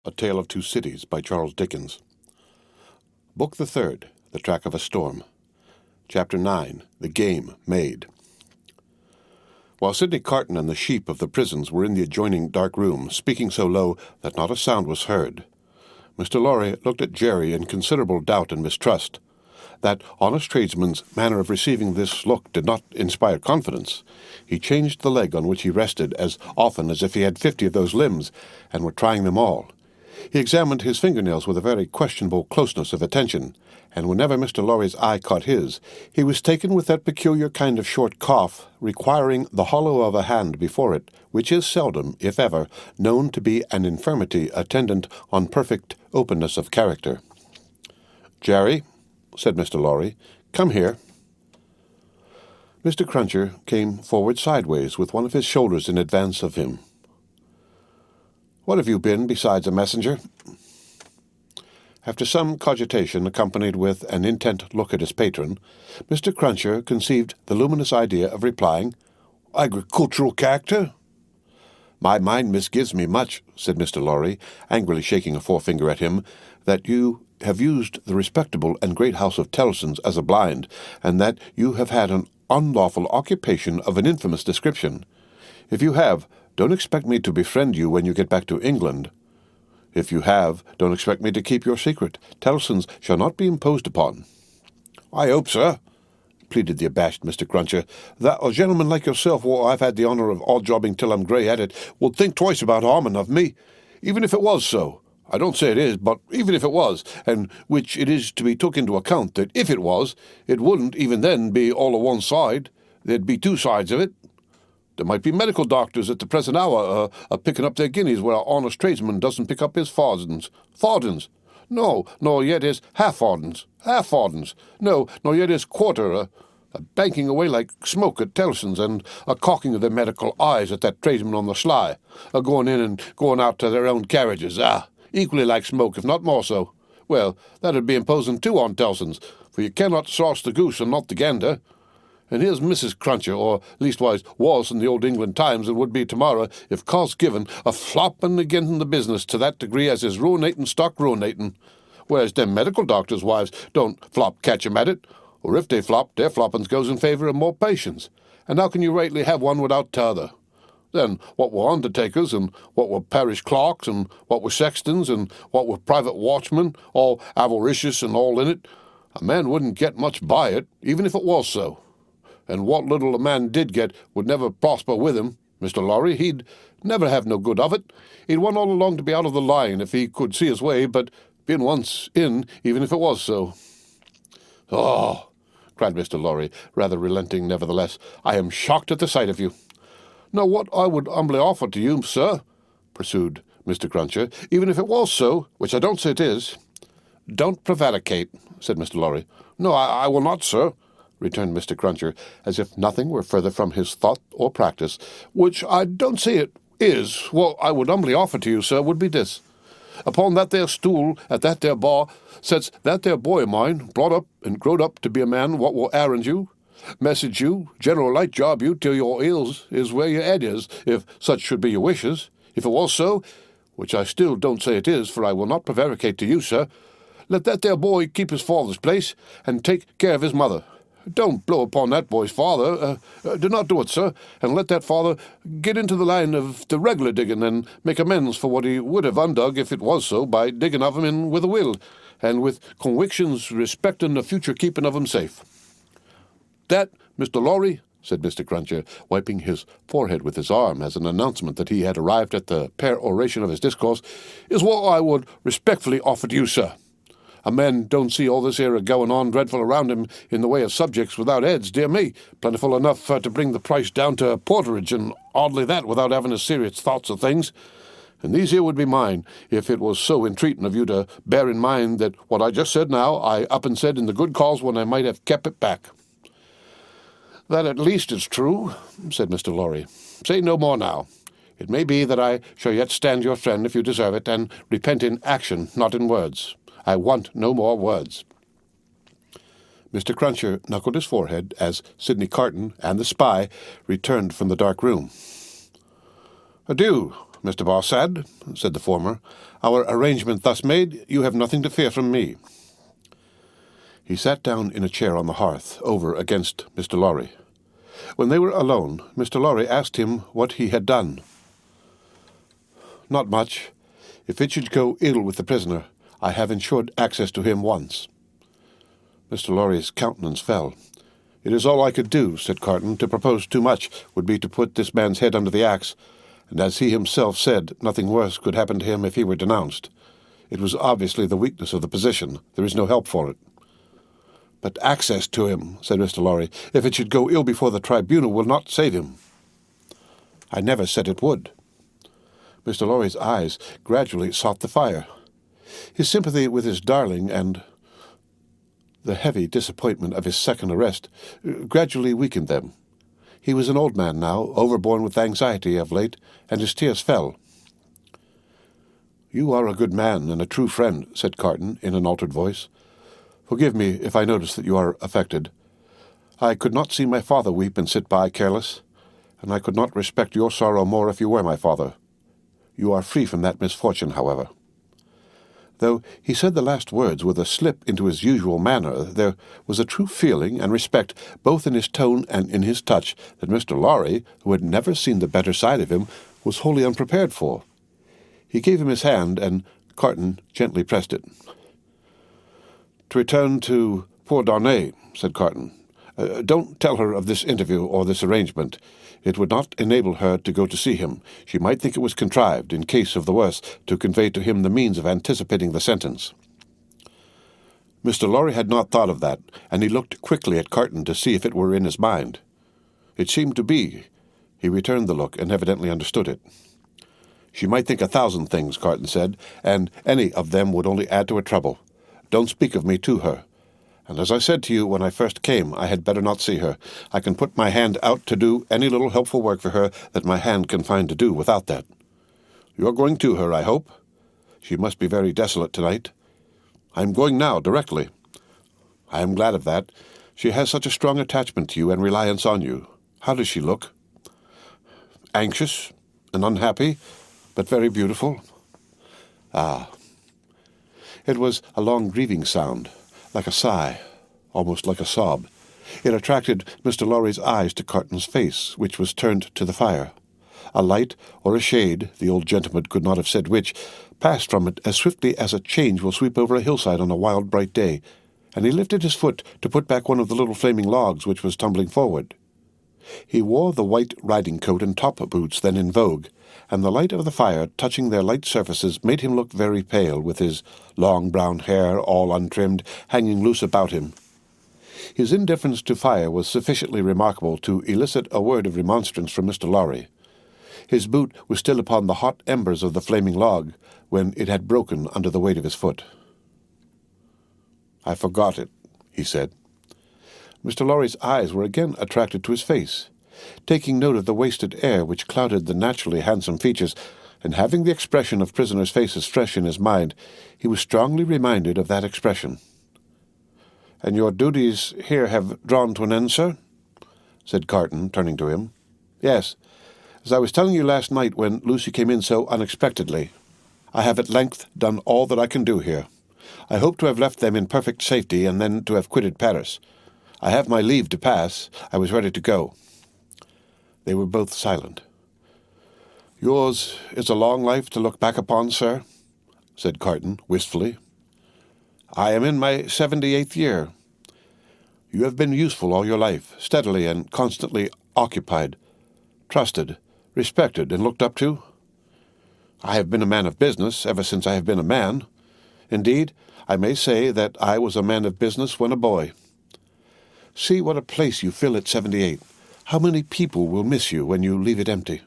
A Tale of Two Cities by Charles Dickens. Book the Third, The Track of a Storm. Chapter 9, The Game Made. While Sidney Carton and the sheep of the prisons were in the adjoining dark room, speaking so low that not a sound was heard, Mr. Lorry looked at Jerry in considerable doubt and mistrust. That honest tradesman's manner of receiving this look did not inspire confidence. He changed the leg on which he rested as often as if he had 50 of those limbs, and were trying them all. He examined his fingernails with a very questionable closeness of attention, and whenever Mr. Lorry's eye caught his, he was taken with that peculiar kind of short cough, requiring the hollow of a hand before it, which is seldom, if ever, known to be an infirmity attendant on perfect openness of character. "Jerry," said Mr. Lorry, "come here." Mr. Cruncher came forward sideways, with one of his shoulders in advance of him. "What have you been besides a messenger?" After some cogitation, accompanied with an intent look at his patron, Mr. Cruncher conceived the luminous idea of replying, "Agricultural character." "My mind misgives me much," said Mr. Lorry, angrily shaking a forefinger at him, "that you have used the respectable and great house of Tellson's as a blind, and that you have had an unlawful occupation of an infamous description. If you have, don't expect me to befriend you when you get back to England. If you have, don't expect me to keep your secret. Tellson's shall not be imposed upon." "I hope, sir," pleaded the abashed Mr. Cruncher, "that a gentleman like yourself, who I've had the honour of odd-jobbing till I'm grey-headed, would think twice about harming of me, even if it was so. I don't say it is, but even if it was, and which it is to be took into account that if it was, it wouldn't even then be all o' one side. There'd be two sides of it. There might be medical doctors at the present hour picking up their guineas where an honest tradesman doesn't pick up his fardens. Fardens? No, nor yet his half-fardens. Half-fardens? No, nor yet his quarter, banking away like smoke at Tellson's, and a cocking of their medical eyes at that tradesman on the sly, going in and going out to their own carriages, equally like smoke, if not more so. Well, that'd be imposing too on Tellson's, for you cannot sauce the goose and not the gander. And here's Mrs. Cruncher, or leastwise was in the old England times and would be tomorrow, if cause given, a flopping again the business to that degree as is ruinating stock ruinating. Whereas them medical doctors' wives don't flop catch 'em at it, or if they flop, their floppings goes in favour of more patients. And how can you rightly have one without t'other? Then what were undertakers, and what were parish clerks, and what were sextons, and what were private watchmen, all avaricious and all in it? A man wouldn't get much by it, even if it was so. And what little a man did get would never prosper with him, Mr. Lorry. He'd never have no good of it. He'd want all along to be out of the line if he could see his way, but being once in, even if it was so." "Oh," cried Mr. Lorry, rather relenting nevertheless, "I am shocked at the sight of you." "Now what I would humbly offer to you, sir," pursued Mr. Cruncher, "even if it was so, which I don't say it is—" "Don't prevaricate," said Mr. Lorry. "No, I will not, sir," returned Mr. Cruncher, as if nothing were further from his thought or practice, "which I don't say it is. What I would humbly offer to you, sir, would be this. Upon that there stool, at that there bar, sets that there boy of mine, brought up and growed up to be a man what will errand you, message you, general light job you till your eels is where your head is, if such should be your wishes. If it was so, which I still don't say it is, for I will not prevaricate to you, sir, let that there boy keep his father's place, and take care of his mother. Don't blow upon that boy's father. Do not do it, sir, and let that father get into the line of the regular digging, and make amends for what he would have undug if it was so, by digging of him in with a will, and with conwictions respecting the future keeping of him safe. That, Mr. Lorry," said Mr. Cruncher, wiping his forehead with his arm as an announcement that he had arrived at the peroration of his discourse, "is what I would respectfully offer to you, sir. A man don't see all this here a-going on dreadful around him in the way of subjects without heads, dear me, plentiful enough to bring the price down to porterage, and hardly that without having a serious thoughts of things. And these here would be mine, if it was so entreating of you to bear in mind that what I just said now, I up and said in the good cause when I might have kept it back." "That at least is true," said Mr. Lorry. "Say no more now. It may be that I shall yet stand your friend if you deserve it, and repent in action, not in words. I want no more words." Mr. Cruncher knuckled his forehead as Sidney Carton and the spy returned from the dark room. "Adieu, Mr. Barsad," said the former. "Our arrangement thus made, you have nothing to fear from me." He sat down in a chair on the hearth, over against Mr. Lorry. When they were alone, Mr. Lorry asked him what he had done. "Not much. If it should go ill with the prisoner, I have ensured access to him once." Mr. Lorry's countenance fell. "It is all I could do," said Carton. "To propose too much would be to put this man's head under the axe, and as he himself said, nothing worse could happen to him if he were denounced. It was obviously the weakness of the position. There is no help for it." "But access to him," said Mr. Lorry. "If it should go ill before the tribunal, will not save him." "I never said it would." Mr. Lorry's eyes gradually sought the fire. His sympathy with his darling and the heavy disappointment of his second arrest gradually weakened them. He was an old man now, overborne with anxiety of late, and his tears fell. "You are a good man and a true friend," said Carton in an altered voice. "Forgive me if I notice that you are affected. I could not see my father weep and sit by careless, and I could not respect your sorrow more if you were my father. You are free from that misfortune, however." Though he said the last words with a slip into his usual manner, there was a true feeling and respect both in his tone and in his touch that Mr. Lorry, who had never seen the better side of him, was wholly unprepared for. He gave him his hand, and Carton gently pressed it. "To return to poor Darnay," said Carton. "Don't tell her of this interview or this arrangement. It would not enable her to go to see him. She might think it was contrived, in case of the worst, to convey to him the means of anticipating the sentence." Mr. Lorry had not thought of that, and he looked quickly at Carton to see if it were in his mind. It seemed to be. He returned the look, and evidently understood it. "She might think 1,000 things," Carton said, "and any of them would only add to her trouble. Don't speak of me to her. And as I said to you when I first came, I had better not see her. I can put my hand out to do any little helpful work for her that my hand can find to do without that. You're going to her, I hope? She must be very desolate tonight. I am going now, directly. I am glad of that. She has such a strong attachment to you and reliance on you. How does she look?" "Anxious and unhappy, but very beautiful." "Ah." It was a long grieving sound, like a sigh, almost like a sob. It attracted Mr. Lorry's eyes to Carton's face, which was turned to the fire. A light or a shade, the old gentleman could not have said which, passed from it as swiftly as a change will sweep over a hillside on a wild, bright day, and he lifted his foot to put back one of the little flaming logs which was tumbling forward. He wore the white riding-coat and top-boots then in vogue, and the light of the fire touching their light surfaces made him look very pale, with his long brown hair, all untrimmed, hanging loose about him. His indifference to fire was sufficiently remarkable to elicit a word of remonstrance from Mr. Lorry. His boot was still upon the hot embers of the flaming log, when it had broken under the weight of his foot. "I forgot it," he said. Mr. Lorry's eyes were again attracted to his face. Taking note of the wasted air which clouded the naturally handsome features, and having the expression of prisoners' faces fresh in his mind, he was strongly reminded of that expression. "And your duties here have drawn to an end, sir?" said Carton, turning to him. "Yes. As I was telling you last night when Lucie came in so unexpectedly, I have at length done all that I can do here. I hope to have left them in perfect safety, and then to have quitted Paris. I have my leave to pass. I was ready to go." They were both silent. "Yours is a long life to look back upon, sir," said Carton, wistfully. "I am in my 78th year. You have been useful all your life, steadily and constantly occupied, trusted, respected, and looked up to. I have been a man of business ever since I have been a man. Indeed, I may say that I was a man of business when a boy. See what a place you fill at 78. How many people will miss you when you leave it empty?"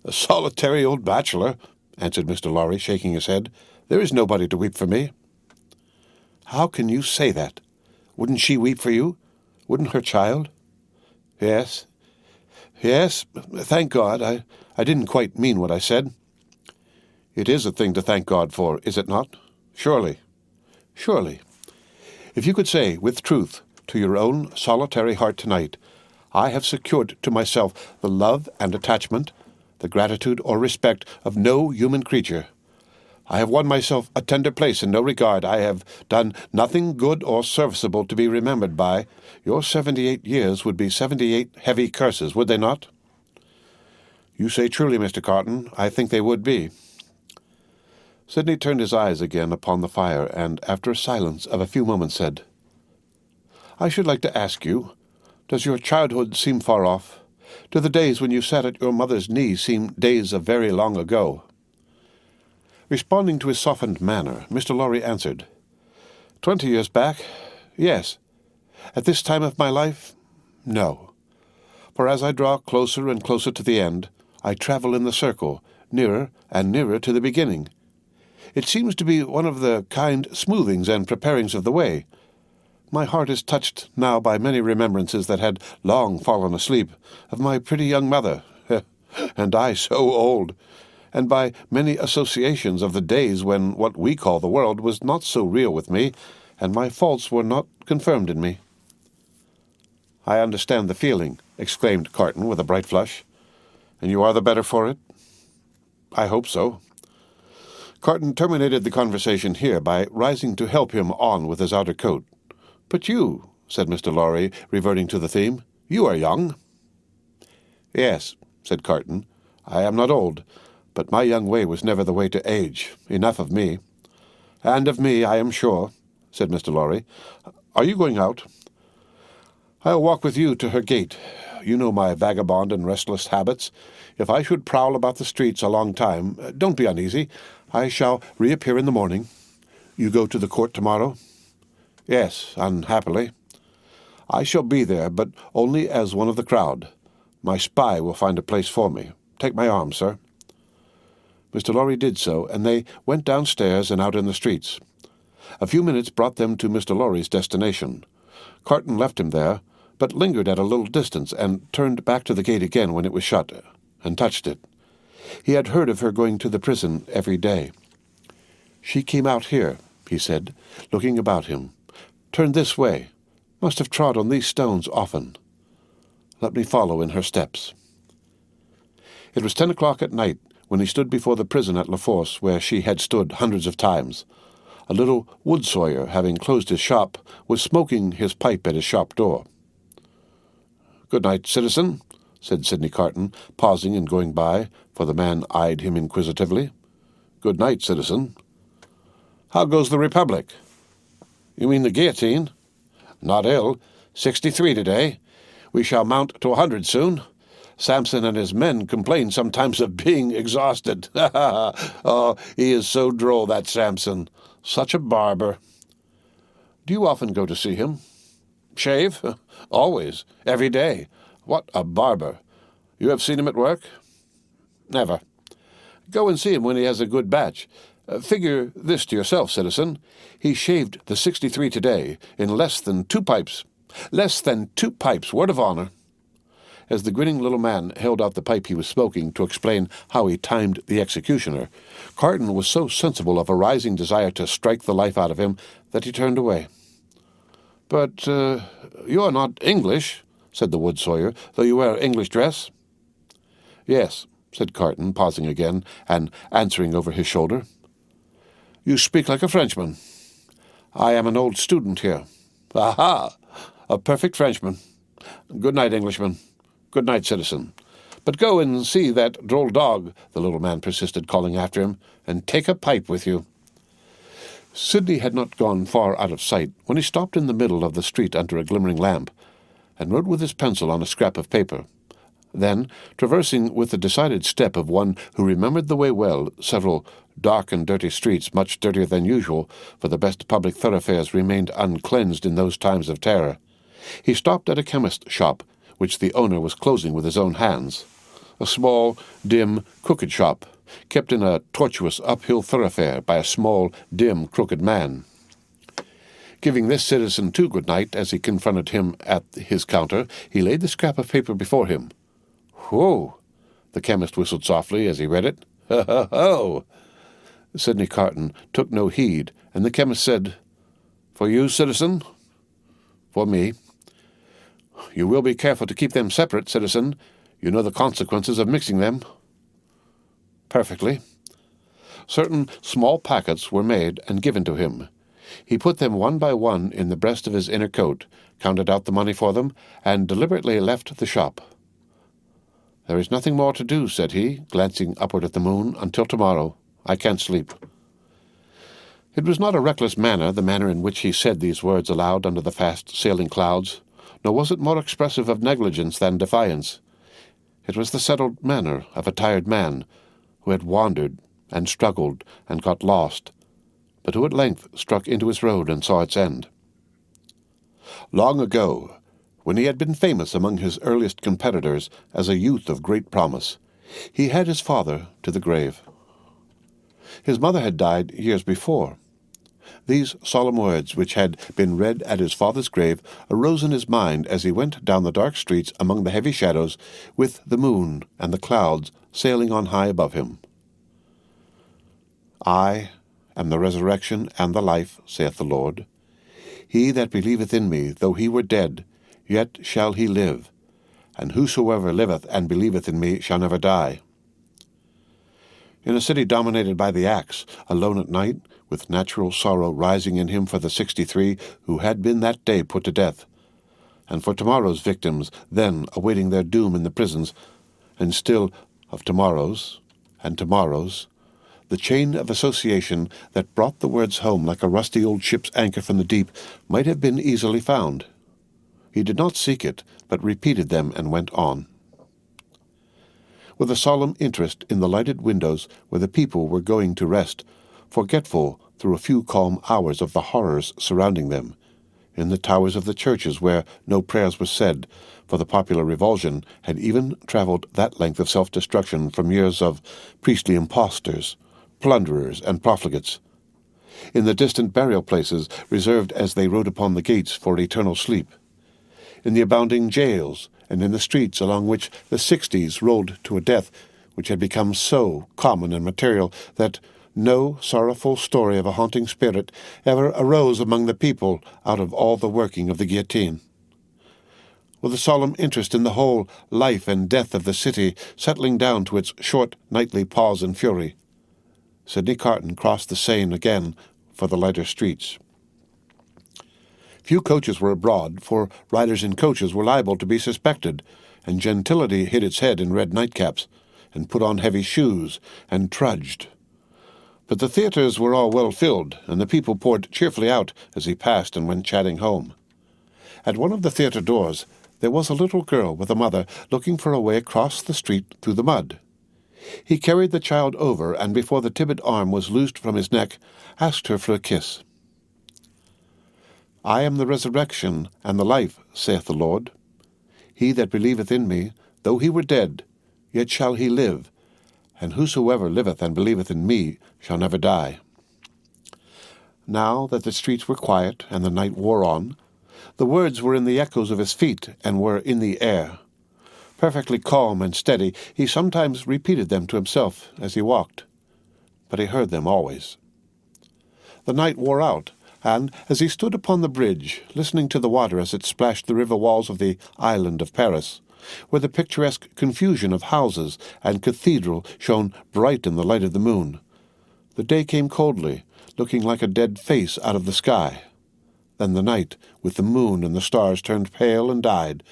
"A solitary old bachelor," answered Mr. Lorry, shaking his head. "There is nobody to weep for me." "How can you say that? Wouldn't she weep for you? Wouldn't her child?" Yes, thank God. I didn't quite mean what I said." "It is a thing to thank God for, is it not? Surely. Surely. If you could say, with truth, to your own solitary heart tonight, I have secured to myself the love and attachment, the gratitude or respect of no human creature. I have won myself a tender place in no regard. I have done nothing good or serviceable to be remembered by. Your 78 years would be 78 heavy curses, would they not? You say truly, Mr. Carton. I think they would be. Sidney turned his eyes again upon the fire, and after a silence of a few moments said, I should like to ask you, does your childhood seem far off? Do the days when you sat at your mother's knee seem days of very long ago? Responding to his softened manner, Mr. Lorry answered, 20 years back, yes. At this time of my life, no. For as I draw closer and closer to the end, I travel in the circle, nearer and nearer to the beginning. It seems to be one of the kind smoothings and preparings of the way. My heart is touched now by many remembrances that had long fallen asleep, of my pretty young mother, and I so old, and by many associations of the days when what we call the world was not so real with me, and my faults were not confirmed in me. I understand the feeling, exclaimed Carton with a bright flush. And you are the better for it? I hope so. Carton terminated the conversation here by rising to help him on with his outer coat. But you, said Mr. Lorry, reverting to the theme, you are young. Yes, said Carton, I am not old, but my young way was never the way to age. Enough of me. And of me, I am sure, said Mr. Lorry. Are you going out? I'll walk with you to her gate. You know my vagabond and restless habits. If I should prowl about the streets a long time, don't be uneasy. I shall reappear in the morning. You go to the court tomorrow? Yes, unhappily. I shall be there, but only as one of the crowd. My spy will find a place for me. Take my arm, sir. Mr. Lorry did so, and they went downstairs and out in the streets. A few minutes brought them to Mr. Lorry's destination. Carton left him there, but lingered at a little distance, and turned back to the gate again when it was shut, and touched it. He had heard of her going to the prison every day. She came out here, he said, looking about him. Turned this way. Must have trod on these stones often. Let me follow in her steps. It was 10 o'clock at night when he stood before the prison at La Force, where she had stood hundreds of times. A little wood sawyer, having closed his shop, was smoking his pipe at his shop door. Good night, citizen, said Sidney Carton, pausing and going by, for the man eyed him inquisitively. Good night, citizen. How goes the Republic? You mean the guillotine? Not ill. 63 today. We shall mount to 100 soon. Samson and his men complain sometimes of being exhausted. Oh, he is so droll, that Samson. Such a barber. Do you often go to see him? Shave? Always. Every day. What a barber. You have seen him at work? Never. Go and see him when he has a good batch. Figure this to yourself, citizen. He shaved the 63 today in less than 2 pipes. Less than 2 pipes, word of honor. As the grinning little man held out the pipe he was smoking to explain how he timed the executioner, Carton was so sensible of a rising desire to strike the life out of him that he turned away. But you are not English, said the wood sawyer, though you wear English dress. Yes, said Carton, pausing again, and answering over his shoulder. You speak like a Frenchman. I am an old student here. Aha! A perfect Frenchman. Good night, Englishman. Good night, citizen. But go and see that droll dog, the little man persisted, calling after him, and take a pipe with you. Sidney had not gone far out of sight when he stopped in the middle of the street under a glimmering lamp, and wrote with his pencil on a scrap of paper. Then, traversing with the decided step of one who remembered the way well several dark and dirty streets, much dirtier than usual, for the best public thoroughfares remained uncleansed in those times of terror, he stopped at a chemist's shop, which the owner was closing with his own hands. A small, dim, crooked shop, kept in a tortuous uphill thoroughfare by a small, dim, crooked man. Giving this citizen too good night as he confronted him at his counter, he laid the scrap of paper before him. "Whoa!" the chemist whistled softly as he read it. "Ho, ho, ho!" Sidney Carton took no heed, and the chemist said, "For you, citizen?" "For me." "You will be careful to keep them separate, citizen. You know the consequences of mixing them." perfectly. Certain small packets were made and given to him. He put them one by one in the breast of his inner coat, counted out the money for them, and deliberately left the shop. "There is nothing more to do," said he, glancing upward at the moon, "until tomorrow. I can't sleep." It was not a reckless manner, the manner in which he said these words aloud under the fast-sailing clouds, nor was it more expressive of negligence than defiance. It was the settled manner of a tired man who had wandered and struggled and got lost, but who at length struck into his road and saw its end. Long ago, when he had been famous among his earliest competitors as a youth of great promise, he had his father to the grave. His mother had died years before. These solemn words, which had been read at his father's grave, arose in his mind as he went down the dark streets among the heavy shadows, with the moon and the clouds sailing on high above him. "I am the resurrection and the life, saith the Lord. He that believeth in me, though he were dead, yet shall he live. And whosoever liveth and believeth in me shall never die." In a city dominated by the axe, alone at night, with natural sorrow rising in him for the 63 who had been that day put to death, and for tomorrow's victims then awaiting their doom in the prisons, and still of tomorrows and tomorrows, the chain of association that brought the words home like a rusty old ship's anchor from the deep might have been easily found. He did not seek it, but repeated them and went on. With a solemn interest in the lighted windows where the people were going to rest, forgetful through a few calm hours of the horrors surrounding them, in the towers of the churches where no prayers were said, for the popular revulsion had even travelled that length of self-destruction from years of priestly impostors, plunderers, and profligates, in the distant burial places reserved as they rode upon the gates for eternal sleep, in the abounding jails, and in the streets along which the 60s rolled to a death which had become so common and material that no sorrowful story of a haunting spirit ever arose among the people out of all the working of the guillotine. With a solemn interest in the whole life and death of the city settling down to its short nightly pause and fury, Sidney Carton crossed the Seine again for the lighter streets. Few coaches were abroad, for riders in coaches were liable to be suspected, and gentility hid its head in red nightcaps, and put on heavy shoes, and trudged. But the theatres were all well filled, and the people poured cheerfully out as he passed and went chatting home. At one of the theatre doors there was a little girl with a mother looking for a way across the street through the mud. He carried the child over, and before the timid arm was loosed from his neck, asked her for a kiss. "I am the resurrection and the life, saith the Lord. He that believeth in me, though he were dead, yet shall he live, and whosoever liveth and believeth in me shall never die." Now that the streets were quiet and the night wore on, the words were in the echoes of his feet and were in the air. Perfectly calm and steady, he sometimes repeated them to himself as he walked, but he heard them always. The night wore out, and as he stood upon the bridge, listening to the water as it splashed the river walls of the island of Paris, where the picturesque confusion of houses and cathedral shone bright in the light of the moon, the day came coldly, looking like a dead face out of the sky. Then the night, with the moon and the stars, turned pale and died,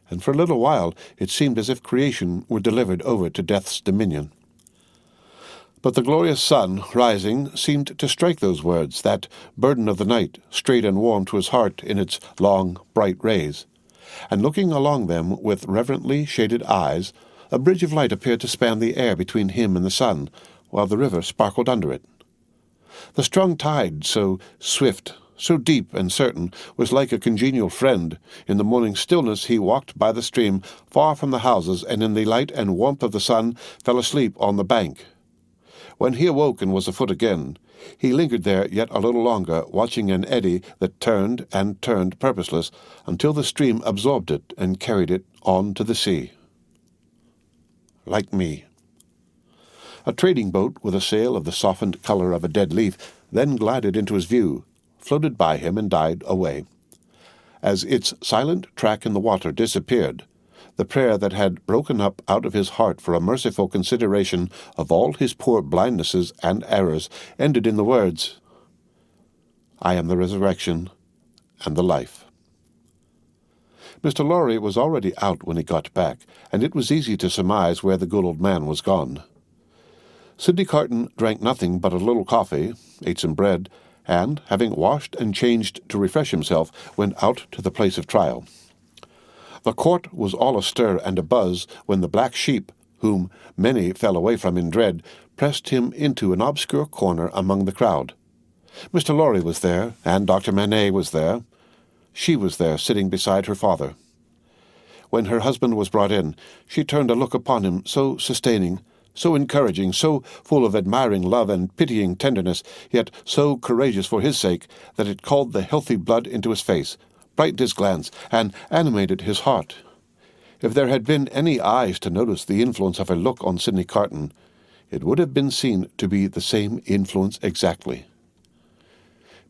and for a little while it seemed as if creation were delivered over to death's dominion. But the glorious sun, rising, seemed to strike those words, that burden of the night, straight and warm to his heart in its long, bright rays. And looking along them with reverently shaded eyes, a bridge of light appeared to span the air between him and the sun, while the river sparkled under it. The strong tide, so swift, so deep and certain, was like a congenial friend. In the morning stillness he walked by the stream, far from the houses, and in the light and warmth of the sun fell asleep on the bank. When he awoke and was afoot again, he lingered there yet a little longer, watching an eddy that turned and turned purposeless, until the stream absorbed it and carried it on to the sea. Like me. A trading boat with a sail of the softened color of a dead leaf then glided into his view, floated by him, and died away. As its silent track in the water disappeared, The prayer that had broken up out of his heart for a merciful consideration of all his poor blindnesses and errors ended in the words, "I am the resurrection and the life." Mr. Lorry was already out when he got back, and it was easy to surmise where the good old man was gone. Sidney Carton drank nothing but a little coffee, ate some bread, and, having washed and changed to refresh himself, went out to the place of trial. The court was all astir and abuzz when the black sheep, whom many fell away from in dread, pressed him into an obscure corner among the crowd. Mr. Lorry was there, and Dr. Manette was there. She was there, sitting beside her father. When her husband was brought in, she turned a look upon him so sustaining, so encouraging, so full of admiring love and pitying tenderness, yet so courageous for his sake, that it called the healthy blood into his face, brightened his glance, and animated his heart. If there had been any eyes to notice the influence of her look on Sidney Carton, it would have been seen to be the same influence exactly.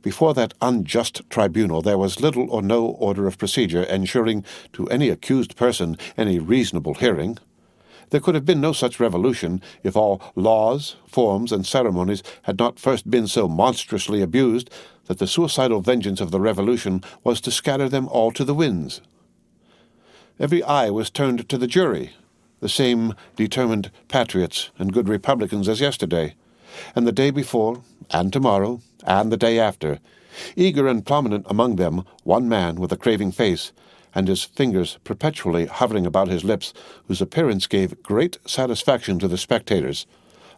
Before that unjust tribunal there was little or no order of procedure ensuring to any accused person any reasonable hearing. There could have been no such revolution if all laws, forms, and ceremonies had not first been so monstrously abused that the suicidal vengeance of the Revolution was to scatter them all to the winds. Every eye was turned to the jury, the same determined patriots and good Republicans as yesterday, and the day before, and tomorrow, and the day after, eager and prominent among them one man with a craving face, and his fingers perpetually hovering about his lips, whose appearance gave great satisfaction to the spectators,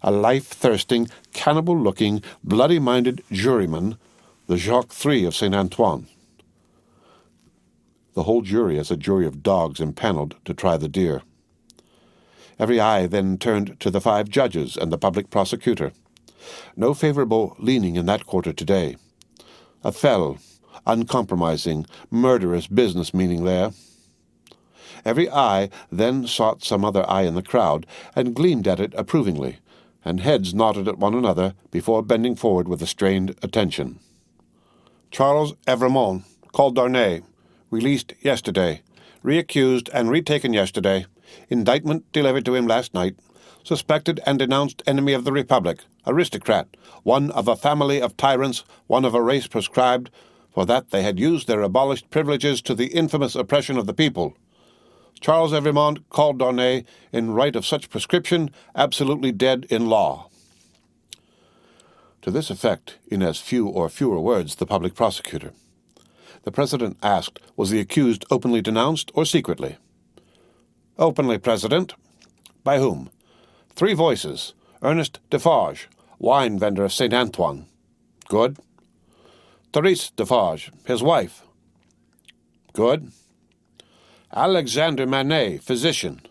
a life-thirsting, cannibal-looking, bloody-minded juryman, the Jacques III of St. Antoine. The whole jury as a jury of dogs impaneled to try the deer. Every eye then turned to the 5 judges and the public prosecutor. No favorable leaning in that quarter today. A fell, uncompromising, murderous business meaning there. Every eye then sought some other eye in the crowd, and gleamed at it approvingly, and heads nodded at one another before bending forward with a strained attention. Charles Evremont, called Darnay, released yesterday, reaccused and retaken yesterday, indictment delivered to him last night, suspected and denounced enemy of the Republic, aristocrat, one of a family of tyrants, one of a race proscribed, for that they had used their abolished privileges to the infamous oppression of the people. Charles Evremont called Darnay, in right of such prescription, absolutely dead in law. To this effect, in as few or fewer words, the public prosecutor. The President asked, was the accused openly denounced or secretly? Openly, President. By whom? 3 voices. Ernest Defarge, wine vendor of St. Antoine. Good. Therese Defarge, his wife. Good. Alexander Manette, physician.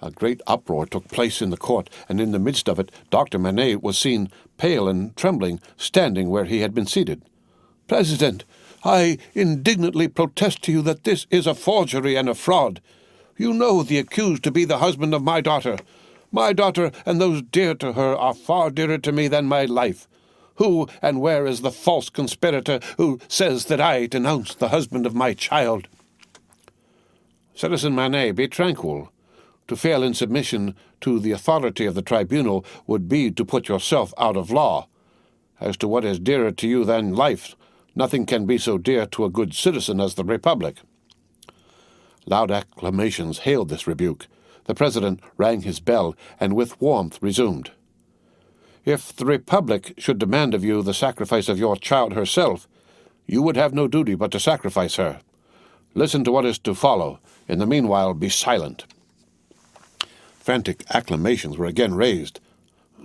A great uproar took place in the court, and in the midst of it Dr. Manette was seen, pale and trembling, standing where he had been seated. President, I indignantly protest to you that this is a forgery and a fraud. You know the accused to be the husband of my daughter. My daughter and those dear to her are far dearer to me than my life. Who and where is the false conspirator who says that I denounced the husband of my child? Citizen Manette, be tranquil. To fail in submission to the authority of the tribunal would be to put yourself out of law. As to what is dearer to you than life, nothing can be so dear to a good citizen as the Republic. Loud acclamations hailed this rebuke. The President rang his bell, and with warmth resumed. If the Republic should demand of you the sacrifice of your child herself, you would have no duty but to sacrifice her. Listen to what is to follow. In the meanwhile, be silent. Frantic acclamations were again raised.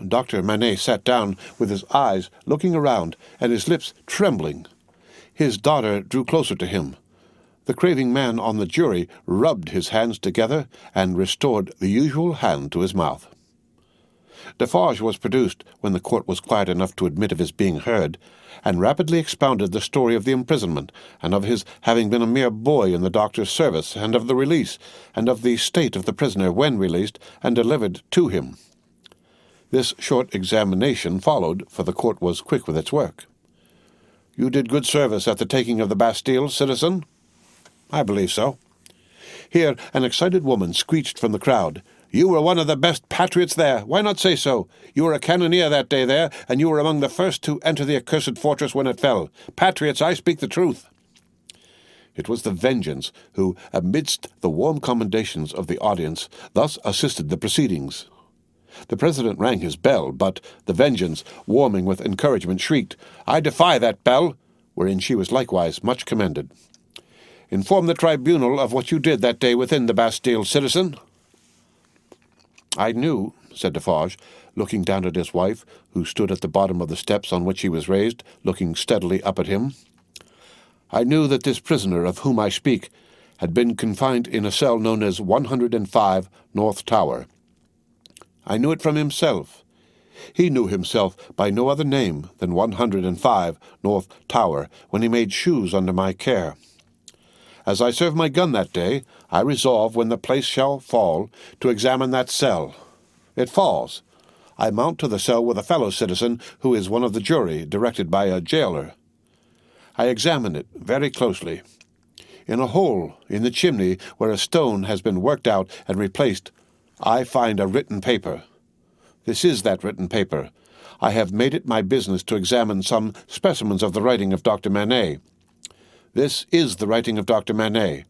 Dr. Manette sat down with his eyes looking around and his lips trembling. His daughter drew closer to him. The craving man on the jury rubbed his hands together and restored the usual hand to his mouth. Defarge was produced when the court was quiet enough to admit of his being heard, and rapidly expounded the story of the imprisonment, and of his having been a mere boy in the doctor's service, and of the release, and of the state of the prisoner when released and delivered to him. This short examination followed, for the court was quick with its work. You did good service at the taking of the Bastille, citizen? I believe so. Here an excited woman screeched from the crowd, "You were one of the best patriots there. Why not say so? You were a cannoneer that day there, and you were among the first to enter the accursed fortress when it fell. Patriots, I speak the truth." It was the Vengeance who, amidst the warm commendations of the audience, thus assisted the proceedings. The president rang his bell, but the Vengeance, warming with encouragement, shrieked, "I defy that bell," wherein she was likewise much commended. "Inform the tribunal of what you did that day within the Bastille, citizen." "I knew," said Defarge, looking down at his wife, who stood at the bottom of the steps on which he was raised, looking steadily up at him. "I knew that this prisoner of whom I speak had been confined in a cell known as 105 North Tower. I knew it from himself. He knew himself by no other name than 105 North Tower when he made shoes under my care. As I served my gun that day, I resolve, when the place shall fall, to examine that cell. It falls. I mount to the cell with a fellow citizen who is one of the jury, directed by a jailer. I examine it very closely. In a hole in the chimney where a stone has been worked out and replaced, I find a written paper. This is that written paper. I have made it my business to examine some specimens of the writing of Dr. Manette. This is the writing of Dr. Manette.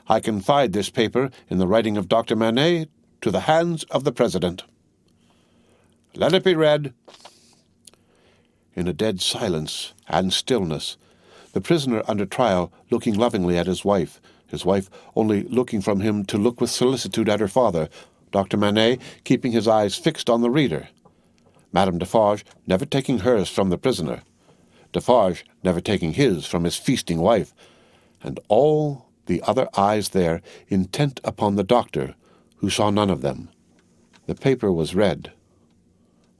I confide this paper in the writing of Dr. Manette to the hands of the President. Let it be read." In a dead silence and stillness, the prisoner under trial looking lovingly at his wife only looking from him to look with solicitude at her father, Dr. Manette keeping his eyes fixed on the reader, Madame Defarge never taking hers from the prisoner, Defarge never taking his from his feasting wife, and all the other eyes there intent upon the doctor, who saw none of them. The paper was read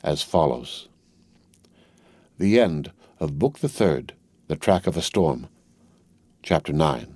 as follows. The end of Book the Third, The Track of a Storm, Chapter 9.